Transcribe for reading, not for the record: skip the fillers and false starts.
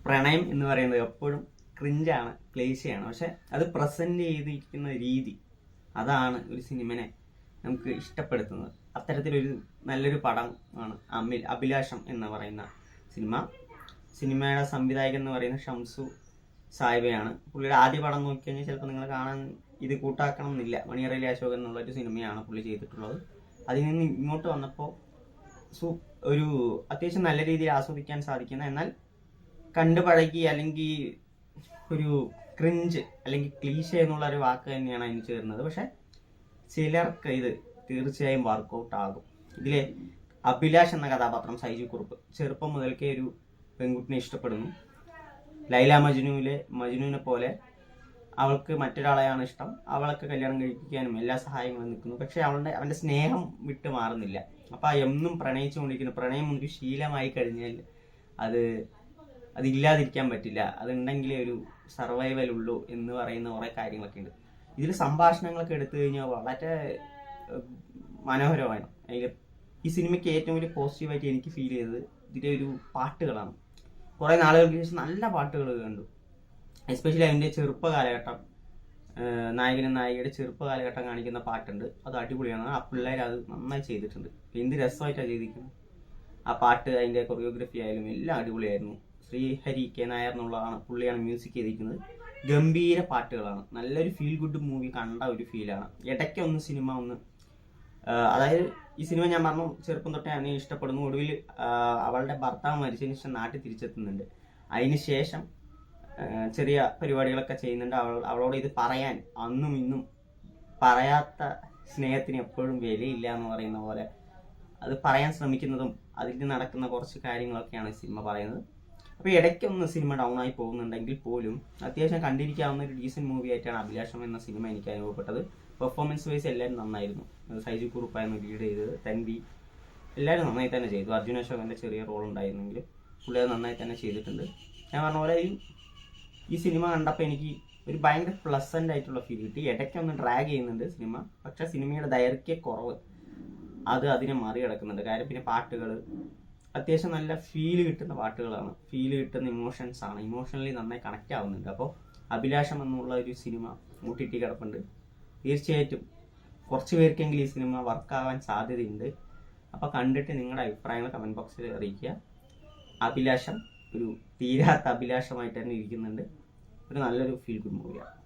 പ്രണയം എന്ന് പറയുന്നത് എപ്പോഴും ക്രിഞ്ചാണ്, ക്ലേശയാണ്. പക്ഷെ അത് പ്രസന്റ് ചെയ്തിരിക്കുന്ന രീതി, അതാണ് ഒരു സിനിമനെ നമുക്ക് ഇഷ്ടപ്പെടുത്തുന്നത്. അത്തരത്തിലൊരു നല്ലൊരു പടം ആണ് അഭിലാഷം എന്ന് പറയുന്ന സിനിമ. സിനിമയുടെ സംവിധായകൻ എന്ന് പറയുന്ന ഷംസു സായിബയാണ്. പുള്ളിയുടെ ആദ്യ പടം നോക്കിക്കഴിഞ്ഞാൽ ചിലപ്പോൾ നിങ്ങൾ കാണാൻ ഇത് കൂട്ടാക്കണം എന്നില്ല. മണിയറയിലെ അശോകൻ എന്നുള്ളൊരു സിനിമയാണ് പുള്ളി ചെയ്തിട്ടുള്ളത്. അതിൽ നിന്ന് ഇങ്ങോട്ട് വന്നപ്പോൾ ഒരു അത്യാവശ്യം നല്ല രീതിയിൽ ആസ്വദിക്കാൻ സാധിക്കുന്ന, എന്നാൽ കണ്ടു പഴകി അല്ലെങ്കിൽ ഒരു ക്രിഞ്ച് അല്ലെങ്കിൽ ക്ലീശ എന്നുള്ള ഒരു വാക്ക് തന്നെയാണ് അതിന് ചേർന്നത്. പക്ഷെ ചിലർക്ക് ഇത് തീർച്ചയായും വർക്കൗട്ട് ആകും. ഇതിലെ അഭിലാഷ് എന്ന കഥാപാത്രം സൈജു കുറുപ്പ് ചെറുപ്പം മുതൽക്കേ ഒരു പെൺകുട്ടിനെ ഇഷ്ടപ്പെടുന്നു. ലൈല മജ്നുവിനെ പോലെ അവൾക്ക് മറ്റൊരാളെയാണ് ഇഷ്ടം. അവളൊക്കെ കല്യാണം കഴിപ്പിക്കാനും എല്ലാ സഹായങ്ങളും നിൽക്കുന്നു. പക്ഷെ അവന്റെ സ്നേഹം വിട്ട് മാറുന്നില്ല. അപ്പൊ എന്നും പ്രണയിച്ചുകൊണ്ടിരിക്കുന്നു. പ്രണയം ഒരു ശീലമായി കഴിഞ്ഞാൽ അതില്ലാതിരിക്കാൻ പറ്റില്ല. അതുണ്ടെങ്കിലേ ഒരു സർവൈവൽ ഉള്ളൂ എന്ന് പറയുന്ന കുറെ കാര്യങ്ങളൊക്കെ ഉണ്ട്. ഇതിൽ സംഭാഷണങ്ങളൊക്കെ എടുത്തു കഴിഞ്ഞാൽ വളരെ മനോഹരമാണ്. ഈ സിനിമയ്ക്ക് ഏറ്റവും വലിയ പോസിറ്റീവായിട്ട് എനിക്ക് ഫീൽ ചെയ്തത് ഇതിലെ ഒരു പാട്ടുകളാണ്. കുറെ നാളുകൾക്ക് ശേഷം നല്ല പാട്ടുകൾ കണ്ടു. എസ്പെഷ്യലി അതിൻ്റെ ചെറുപ്പ കാലഘട്ടം, നായകനും നായികയുടെ ചെറുപ്പ കാലഘട്ടം കാണിക്കുന്ന പാട്ടുണ്ട്. അത് അടിപൊളിയാണ്. ആ പിള്ളേർ അത് നന്നായി ചെയ്തിട്ടുണ്ട്. എന്ത് രസമായിട്ടാണ് ചെയ്തിരിക്കുന്നത്. ആ പാട്ട്, അതിൻ്റെ കൊറിയോഗ്രഫി ആയാലും എല്ലാം അടിപൊളിയായിരുന്നു. ശ്രീഹരി കെ നായർ എന്നുള്ളതാണ് പുള്ളിയാണ് മ്യൂസിക് ചെയ്തിരിക്കുന്നത്. ഗംഭീര പാട്ടുകളാണ്. നല്ലൊരു ഫീൽ ഗുഡ് മൂവി കണ്ട ഒരു ഫീലാണ്. ഇടയ്ക്കൊന്ന് സിനിമ അതായത് ഈ സിനിമ ഞാൻ പറഞ്ഞു ചെറുപ്പം തൊട്ടേ എന്നെ ഇഷ്ടപ്പെടുന്നു. ഒടുവിൽ അവളുടെ ഭർത്താവ് മരിച്ചതിന് ശേഷം നാട്ടിൽ തിരിച്ചെത്തുന്നുണ്ട്. അതിന് ശേഷം ചെറിയ പരിപാടികളൊക്കെ ചെയ്യുന്നുണ്ട്. അവളോട് ഇത് പറയാൻ അന്നും ഇന്നും പറയാത്ത സ്നേഹത്തിന് എപ്പോഴും വിലയില്ല എന്ന് പറയുന്ന പോലെ അത് പറയാൻ ശ്രമിക്കുന്നതും അതിൽ നടക്കുന്ന കുറച്ച് കാര്യങ്ങളൊക്കെയാണ് സിനിമ പറയുന്നത്. അപ്പോൾ ഇടയ്ക്കൊന്ന് സിനിമ ഡൗൺ ആയി പോകുന്നുണ്ടെങ്കിൽ പോലും അത്യാവശ്യം കണ്ടിരിക്കാവുന്ന ഒരു ഡീസൻറ്റ് മൂവി ആയിട്ടാണ് അഭിലാഷം എന്ന സിനിമ എനിക്ക് അനുഭവപ്പെട്ടത്. പെർഫോമൻസ് വൈസ് എല്ലാവരും നന്നായിരുന്നു. സൈജു കുറുപ്പായിരുന്നു ലീഡ് ചെയ്തത്. തൻവി എല്ലാവരും നന്നായി തന്നെ ചെയ്തു. അർജുൻ അശോകൻ്റെ ചെറിയ റോൾ ഉണ്ടായിരുന്നെങ്കിൽ പുള്ളി അത് നന്നായി തന്നെ ചെയ്തിട്ടുണ്ട്. ഞാൻ പറഞ്ഞ പോലെ ഈ സിനിമ കണ്ടപ്പോൾ എനിക്ക് ഒരു ഭയങ്കര പ്ലസൻ്റ് ആയിട്ടുള്ള ഫീൽ കിട്ടി. ഇടയ്ക്കൊന്ന് ഡ്രാഗ് ചെയ്യുന്നുണ്ട് സിനിമ, പക്ഷെ സിനിമയുടെ ദൈർഘ്യക്കുറവ് അതിനെ മറികടക്കുന്നുണ്ട്. കാര്യം പിന്നെ പാട്ടുകൾ അത്യാവശ്യം നല്ല ഫീൽ കിട്ടുന്ന പാട്ടുകളാണ്. ഫീൽ കിട്ടുന്ന ഇമോഷൻസ് ആണ്. ഇമോഷണലി നന്നായി കണക്റ്റ് ആവുന്നുണ്ട്. അപ്പോൾ അഭിലാഷം എന്നുള്ള ഒരു സിനിമ OTT കിടപ്പുണ്ട്. തീർച്ചയായിട്ടും കുറച്ച് പേർക്കെങ്കിലും ഈ സിനിമ വർക്കാവാൻ സാധ്യതയുണ്ട്. അപ്പോൾ കണ്ടിട്ട് നിങ്ങളുടെ അഭിപ്രായങ്ങൾ കമൻറ്റ് ബോക്സിൽ അറിയിക്കുക. അഭിലാഷം ഒരു തീരാത്ത അഭിലാഷമായിട്ട് തന്നെ ഇരിക്കുന്നുണ്ട്. ഒരു നല്ലൊരു ഫീൽ ഗുഡ് മൂവിയാണ്.